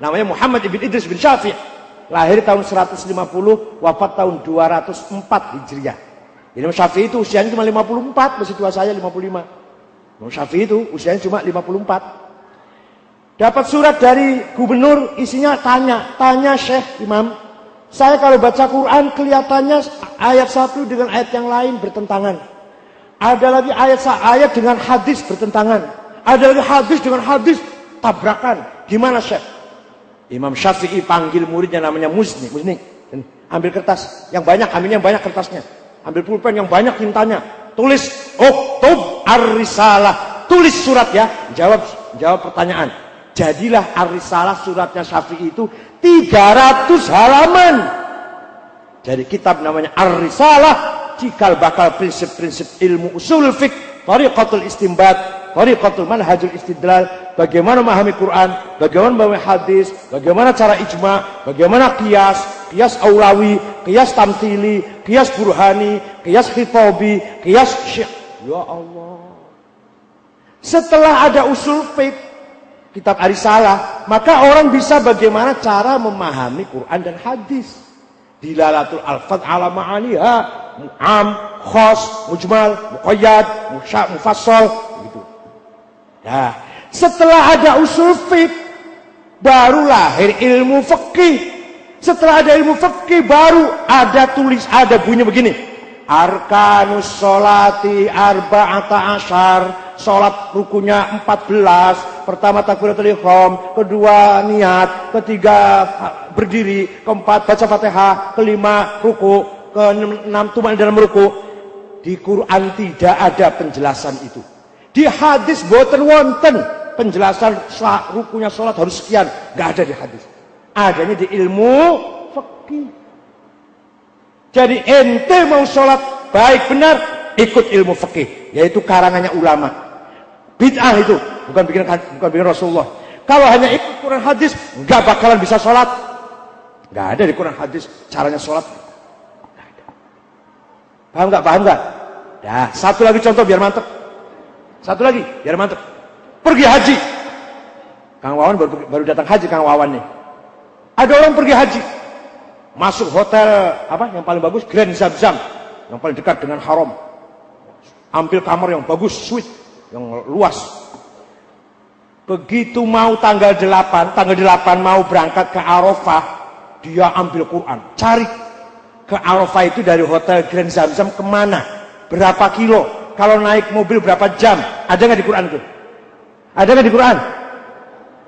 Namanya Muhammad ibn Idris bin Syafi'i. Lahir tahun 150, wafat tahun 204 Hijriah. Imam Syafi'i itu usianya cuma 54, masih tua saya 55. Imam Syafi'i itu usianya cuma 54. Dapat surat dari gubernur, isinya tanya Syekh Imam, saya kalau baca Quran kelihatannya ayat satu dengan ayat yang lain bertentangan. Ada lagi ayat dengan hadis bertentangan. Ada lagi hadis dengan hadis tabrakan. Gimana Syekh? Imam Syafi'i panggil muridnya namanya Muzni. Ambil kertas yang banyak, ambilnya yang banyak kertasnya. Ambil pulpen yang banyak tintanya. Tulis Uktub Ar-Risalah. Tulis surat ya. Jawab pertanyaan. Jadilah Ar-Risalah suratnya Syafi'i itu 300 halaman. Jadi kitab namanya Ar-Risalah, cikal bakal prinsip-prinsip ilmu usul fiqh, thariqatul istinbat, thariqatul manhajul istidlal, bagaimana memahami Quran, bagaimana memahami hadis, bagaimana cara ijma, bagaimana qiyas aulawi, qiyas tamthili, qiyas burhani, qiyas khitabi, qiyas ya Allah. Setelah ada usul fiqh, kitab Ar-Risalah, maka orang bisa bagaimana cara memahami Quran dan hadis. Dilalatul alfaz ala ma'aniha, mu'am, khos, mujmal, muqayyad, mufassal, gitu. Nah, setelah ada usul fiqh, baru lahir ilmu fikih. Setelah ada ilmu fikih, baru ada bunyi begini. Arkanus sholati arba'ata asyar. Sholat rukunya 14. Pertama takbiratul ihram, kedua niat, ketiga berdiri, keempat baca Fatihah, kelima ruku, keenam tumak dalam ruku. Di Quran tidak ada penjelasan itu. Di hadis boten wonten penjelasan rukunya sholat harus sekian, nggak ada di hadis. Adanya di ilmu fikih. Jadi ente mau sholat baik benar, ikut ilmu fikih, yaitu karangannya ulama. Bid'ah itu bukan bikin Rasulullah. Kalau hanya ikut Quran hadis, nggak bakalan bisa sholat. Nggak ada di Quran hadis caranya sholat. Nggak ada. Paham nggak? Paham nggak? Dah, satu lagi contoh biar mantep. Satu lagi biar mantep. Pergi haji. Kang Wawan baru datang haji, Kang Wawan nih. Ada orang pergi haji, masuk hotel apa yang paling bagus, Grand Zamzam, yang paling dekat dengan haram. Ambil kamar yang bagus, suite yang luas. Begitu mau tanggal 8 mau berangkat ke Arafah, dia ambil Quran, cari ke Arafah itu dari hotel Grand Zamzam kemana, berapa kilo, kalau naik mobil berapa jam, ada nggak di Quran itu? Ada nggak di Quran?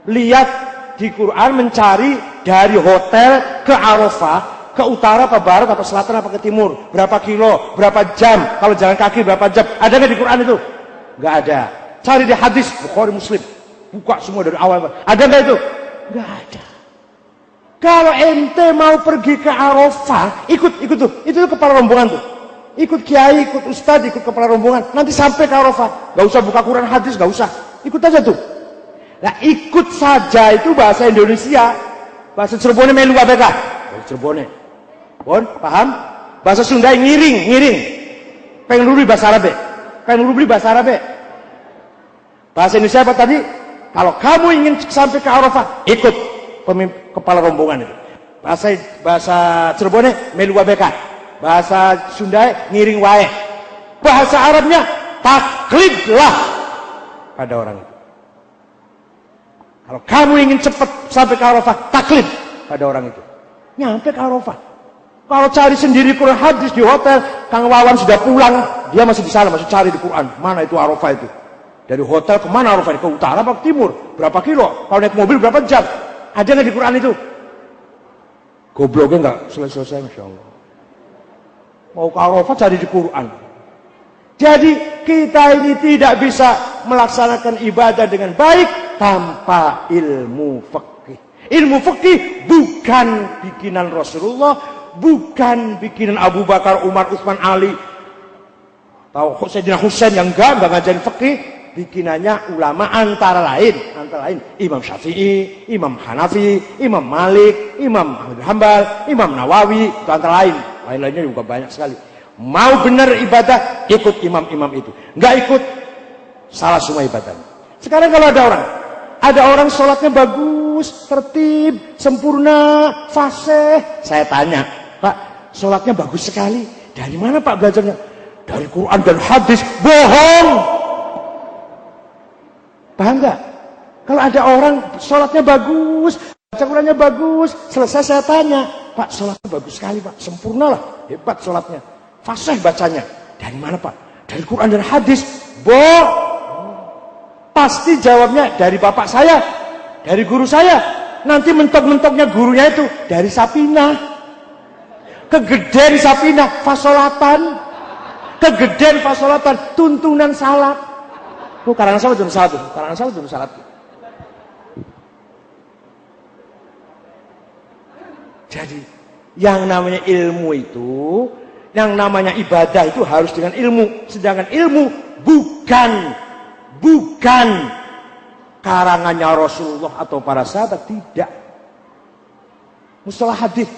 Lihat di Quran, mencari dari hotel ke Arafah, ke utara, ke barat, atau selatan, apa ke timur, berapa kilo, berapa jam, kalau jalan kaki berapa jam, ada nggak di Quran itu? Nggak ada. Cari di hadis Bukhari Muslim, buka semua dari awal. Ada nggak itu? Nggak ada. Kalau ente mau pergi ke Arafah, ikut tuh, itu tuh kepala rombongan tuh, ikut kiai, ikut ustadz, ikut kepala rombongan, nanti sampai ke Arafah, nggak usah buka Quran hadis, nggak usah, ikut aja tuh. Nah, ikut saja itu bahasa Indonesia, bahasa Cirebon melu apa kah? Cirebon, pun paham? Bahasa Sunda ngiring, pengen luri bahasa Arab. Bahasa Arab. Bahasa Indonesia apa tadi? Kalau kamu ingin sampai ke Arafah, ikut kepala rombongan itu. Bahasa Cirebon melu abeka. Bahasa Sunda ngiring wae. Bahasa Arabnya taklidlah pada orang itu. Kalau kamu ingin cepat sampai ke Arafah, taklid pada orang itu. Nyampe ke Arafah. Kalau cari sendiri Quran hadis di hotel, Kang Wawan sudah pulang, dia masih di sana, masih cari di Quran. Mana itu Arafah itu? Dari hotel kemana Arafah? Ke utara apa ke timur? Berapa kilo? Kalau naik mobil berapa jam? Ada nggak di Quran itu? Gobloknya nggak selesai, Masya Allah. Mau ke Arafah cari di Quran. Jadi kita ini tidak bisa melaksanakan ibadah dengan baik tanpa ilmu fikih. Ilmu fikih bukan bikinan Rasulullah, bukan bikinan Abu Bakar, Umar, Utsman, Ali, atau Sayyidina Husain yang enggak ngajarin fikih. Bikinannya ulama antara lain Imam Syafi'i, Imam Hanafi, Imam Malik, Imam Ahmad bin Hanbal, Imam Nawawi, itu antara lain-lainnya juga banyak sekali. Mau benar ibadah, ikut imam-imam itu. Enggak ikut, salah semua ibadahnya. Sekarang kalau ada orang sholatnya bagus, tertib, sempurna, fasih. Saya tanya, Pak, sholatnya bagus sekali. Dari mana Pak belajarnya? Dari Quran dan hadis. Bohong. Paham nggak? Kalau ada orang sholatnya bagus, baca Qurannya bagus, selesai saya tanya, Pak, sholatnya bagus sekali Pak, sempurna lah, hebat sholatnya, fasih bacanya. Dari mana Pak? Dari Quran dan hadis. Bohong. Pasti jawabnya dari bapak saya, dari guru saya. Nanti mentok-mentoknya gurunya itu dari Sapinah. Kegedean Sapinah, fasolatan. Kegedean fasolatan, tuntunan salat. Karangan salat tuntunan salat. Jadi yang namanya ilmu itu, yang namanya ibadah itu harus dengan ilmu. Sedangkan ilmu bukan karangannya Rasulullah atau para sahabat, tidak. Mustalah hadis,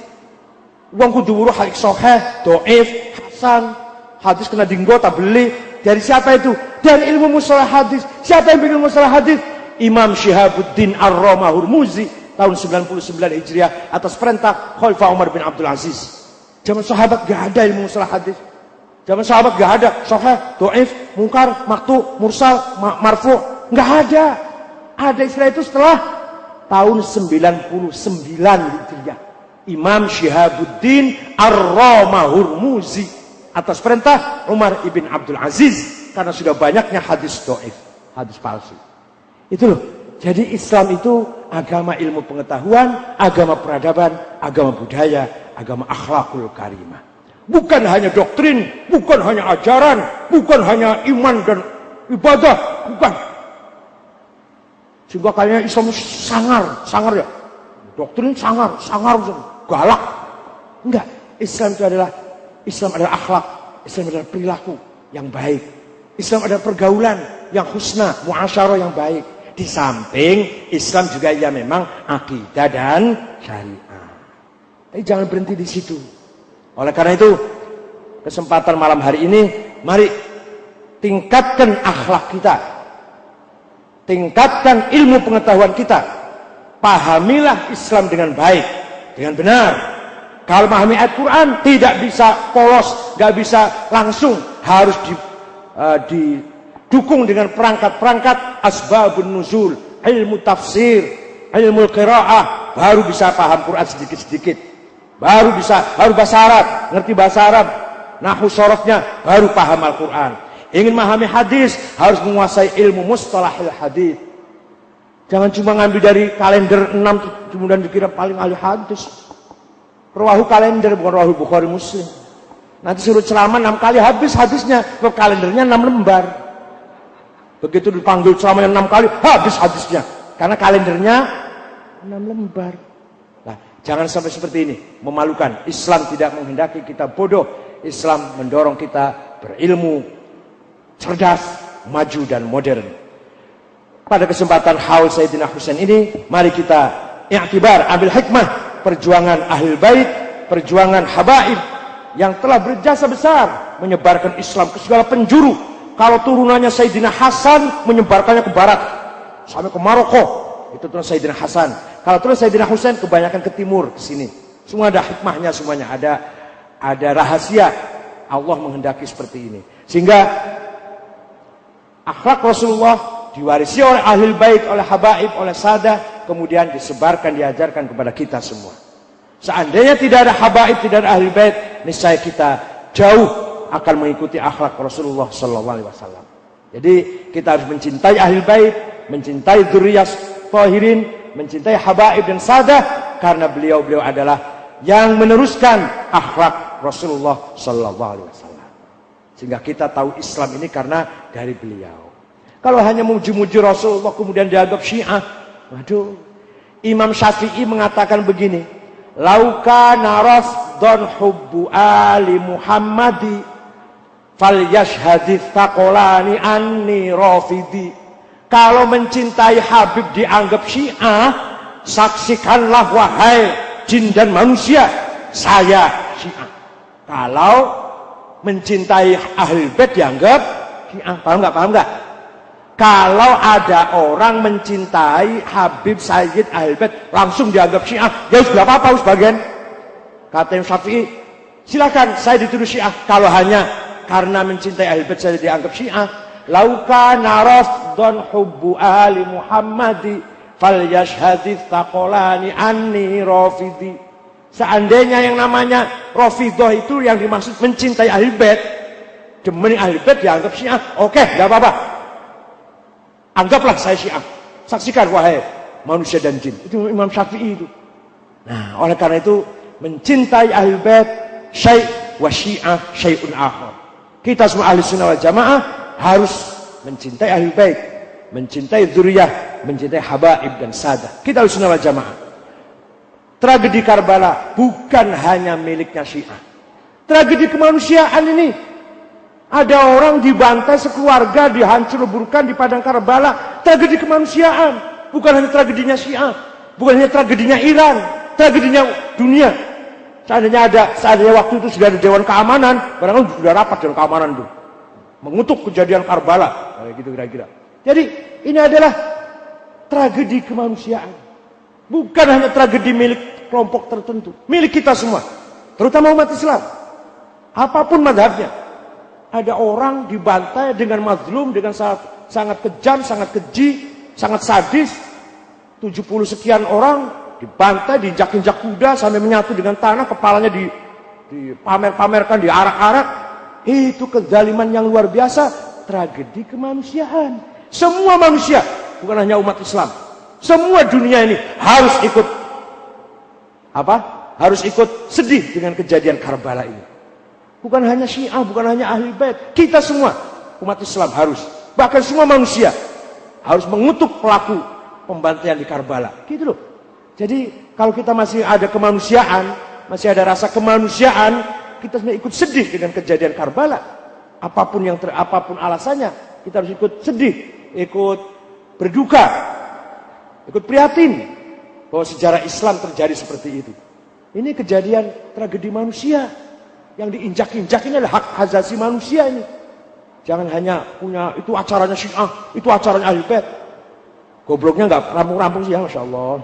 wong kudu wuruh hadis sahih, dhaif, hasan, hadis kena dinggo tak beli. Dari siapa itu? Dari ilmu mustalah hadis. Siapa yang bikin mustalah hadis? Imam Syihabuddin Ar-Romahurmuzi tahun 99 Hijriah atas perintah Khalifah Umar bin Abdul Aziz. Zaman sahabat gak ada ilmu mustalah hadis. Zaman sahabat gak ada sahih, dhaif, mungkar, maktu, mursal, marfu, gak ada. Ada istilah itu setelah tahun 99 Hijriah. Imam Syihabuddin Ar-Romahurmuzi atas perintah Umar ibn Abdul Aziz, karena sudah banyaknya hadis dhaif, hadis palsu. Itu loh. Jadi Islam itu agama ilmu pengetahuan, agama peradaban, agama budaya, agama akhlakul karimah. Bukan hanya doktrin, bukan hanya ajaran, bukan hanya iman dan ibadah, bukan. Sehingga kayaknya Islam sangar ya. Doktrin sangar, galak. Enggak, Islam itu adalah akhlak, Islam adalah perilaku yang baik. Islam adalah pergaulan yang husna, muasyarah yang baik. Di samping Islam juga ya memang akidah dan syariah. Tapi jangan berhenti di situ. Oleh karena itu, kesempatan malam hari ini, mari tingkatkan akhlak kita. Tingkatkan ilmu pengetahuan kita. Pahamilah Islam dengan baik, dengan benar. Kalau memahami ayat Quran tidak bisa polos, gak bisa langsung, harus didukung dengan perangkat-perangkat asbabun nuzul, ilmu tafsir, ilmu qiraah, baru bisa paham Quran sedikit-sedikit. Baru bahasa Arab, ngerti bahasa Arab, nahwu sorofnya, baru paham Al-Quran. Ingin memahami hadis, harus menguasai ilmu mustalahil hadis. Jangan cuma ngambil dari kalender 6 kemudian dikira paling ahli hadis. Rawahu kalender, bukan rawahu Bukhari Muslim. Nanti suruh ceramah 6 kali habis hadisnya, sebab kalendernya 6 lembar. Begitu dipanggil ceramahnya 6 kali, habis hadisnya. Karena kalendernya 6 lembar. Nah, jangan sampai seperti ini, memalukan. Islam tidak menghendaki kita bodoh. Islam mendorong kita berilmu, cerdas, maju dan modern. Pada kesempatan haul Sayyidina Husain ini, mari kita i'tibar, ambil hikmah perjuangan Ahlul Bait, perjuangan habaib yang telah berjasa besar menyebarkan Islam ke segala penjuru. Kalau turunannya Sayyidina Hasan menyebarkannya ke barat sampai ke Maroko, itu turun Sayyidina Hasan. Kalau turun Sayyidina Husain kebanyakan ke timur, ke sini. Semua ada hikmahnya, semuanya ada rahasia. Allah menghendaki seperti ini. Sehingga akhlak Rasulullah diwarisi oleh Ahlul Bait, oleh habaib, oleh sadah, kemudian disebarkan, diajarkan kepada kita semua. Seandainya tidak ada habaib, tidak ada Ahlul Bait, niscaya kita jauh akan mengikuti akhlak Rasulullah sallallahu alaihi wasallam. Jadi kita harus mencintai Ahlul Bait, mencintai dzurriyyah tahirin, mencintai habaib dan sadah, karena beliau-beliau adalah yang meneruskan akhlak Rasulullah sallallahu alaihi wasallam. Sehingga kita tahu Islam ini karena dari beliau. Kalau hanya muji-muji Rasulullah kemudian dianggap Syiah, waduh. Imam Syafi'i mengatakan begini, lauka narasdon hubbu ali Muhammadi fal yashhadits taqolani anni rafidi. Kalau mencintai Habib dianggap Syiah, saksikanlah wahai jin dan manusia, saya Syiah. Kalau mencintai Ahlul Bait dianggap Syiah, paham nggak? Kalau ada orang mencintai Habib Sayyid Ahlul Bait langsung dianggap Syiah, ya sudah apa-apa sebagian. Kata Imam Syafi'i, silakan saya dituduh Syiah. Kalau hanya karena mencintai Ahlul Bait saya dianggap Syiah. Lauka narasdon hubbu ali Muhammadi fal yashhadits taqolani anni rafidi. Seandainya yang namanya Rafidah itu yang dimaksud mencintai Ahlul Bait, demen Ahlul Bait dianggap Syiah, oke, enggak apa-apa. Anggaplah saya Syiah. Saksikan wahai manusia dan jin. Itu Imam Syafi'i itu. Nah, oleh karena itu mencintai Ahlul Bait syai' wa Syiah syai'un akhar. Kita semua ahli sunnah wal jamaah harus mencintai Ahlul Bait, mencintai dzurriyyah, mencintai habaib dan sadah. Kita ahli sunnah wal jamaah. Tragedi Karbala bukan hanya miliknya Syiah. Tragedi kemanusiaan ini. Ada orang dibantai sekeluarga, dihancur-leburkan di padang Karbala. Tragedi kemanusiaan. Bukan hanya tragedinya Syiah. Bukan hanya tragedinya Iran. Tragedinya dunia. Seandainya waktu itu sudah ada Dewan Keamanan, barangkali sudah rapat Dewan Keamanan itu. Mengutuk kejadian Karbala. Kayak gitu kira-kira. Jadi ini adalah tragedi kemanusiaan. Bukan hanya tragedi milik kelompok tertentu. Milik kita semua. Terutama umat Islam. Apapun mazhabnya. Ada orang dibantai dengan mazlum, dengan sangat kejam, sangat keji, sangat sadis. 70 sekian orang dibantai, diinjak-injak kuda sampai menyatu dengan tanah. Kepalanya dipamer-pamerkan, diarak-arak. Itu kezaliman yang luar biasa. Tragedi kemanusiaan. Semua manusia. Bukan hanya umat Islam. Semua dunia ini harus ikut harus ikut sedih dengan kejadian Karbala ini. Bukan hanya Syiah, bukan hanya Ahli Bait, kita semua umat Islam harus, bahkan semua manusia harus mengutuk pelaku pembantaian di Karbala. Gitu loh. Jadi kalau kita masih ada kemanusiaan, masih ada rasa kemanusiaan, kita harus ikut sedih dengan kejadian Karbala. Apapun alasannya, kita harus ikut sedih, ikut berduka, ikut prihatin bahwa sejarah Islam terjadi seperti itu. Ini kejadian tragedi manusia yang diinjak-injak. Ini adalah hak asasi manusia ini. Jangan hanya punya itu acaranya Syiah, itu acaranya Ahlul Bait. Gobloknya nggak rampung-rampung sih ya, Masya Allah.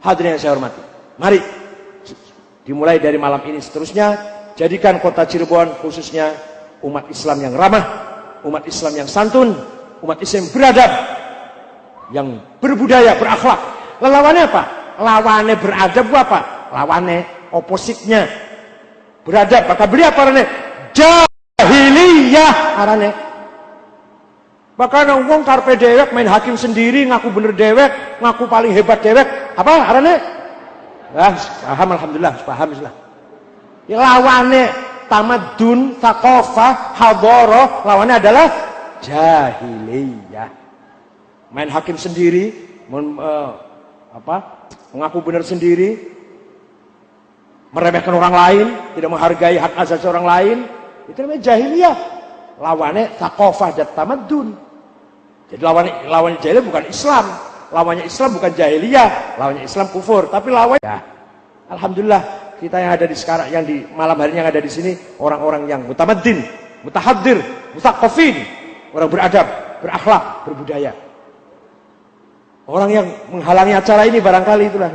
Hadirin yang saya hormati, mari dimulai dari malam ini seterusnya, jadikan kota Cirebon khususnya umat Islam yang ramah, umat Islam yang santun, umat Islam yang beradab, yang berbudaya, berakhlak. Lawannya apa? Lawannya beradab apa? Lawannya opositnya beradab. Maka beli apa arane? Jahiliyah arane. Bahkan wong karpe dewek main hakim sendiri, ngaku bener dewek, ngaku paling hebat dewek. Apa arane? Paham, alhamdulillah, paham lah. Ya, lawannya tamadun, thaqafah, hadharah, lawannya adalah jahiliyah. Main hakim sendiri, mengaku benar sendiri, meremehkan orang lain, tidak menghargai hak asasi orang lain, itu namanya jahiliyah. Lawannya thaqafah dan tamadun. Jadi lawannya jahiliyah bukan Islam, lawannya Islam bukan jahiliyah, lawannya Islam kufur, tapi lawannya ya, alhamdulillah kita yang ada di sekarang, yang di malam hari yang ada di sini, orang-orang yang mutamaddin, mutahaddir, mutaqaffin, orang beradab, berakhlak, berbudaya. Orang yang menghalangi acara ini barangkali itulah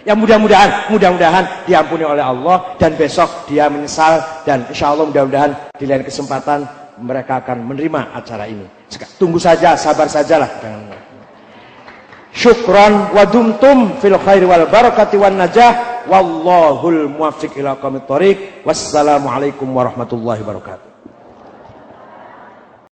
yang mudah-mudahan diampuni oleh Allah, dan besok dia menyesal, dan insya Allah mudah-mudahan di lain kesempatan mereka akan menerima acara ini. Tunggu saja, sabar sajalah. Syukran wa dumtum fil khairi wal barakati wan najah, wallahul muwaffiq ila aqwamit thoriq. Wassalamualaikum warahmatullahi wabarakatuh.